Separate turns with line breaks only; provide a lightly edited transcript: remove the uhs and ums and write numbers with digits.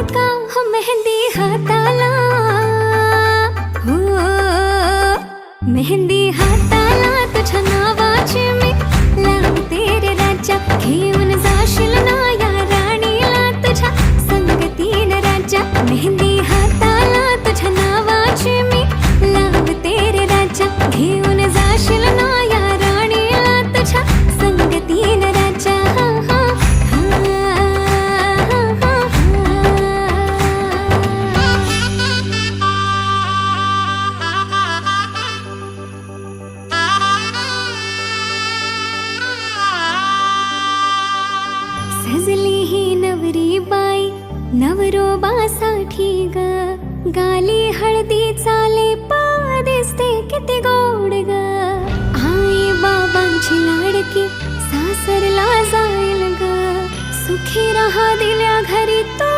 का हो मेहंदी हाताला, हो मेहंदी हाताला तुझ्या नावाची मी लावते रे राजा. घेऊन जाशील ना या राणीला तुझ्या संगतीन राजा. मेहंदी हाताला तुझ्या नावाची मी लावते रे राजा. घेऊन जाशील ना या राणीला तुझ्या संगतीन राजा. सजली ही नवरी बाई नवरोबासाठी ग. गाली हळदी चाले पा दिसते किती गोड ग. आई बाबांची लाडकी सासरला जाईल ग. सुखी राहा दिल्या घरी तो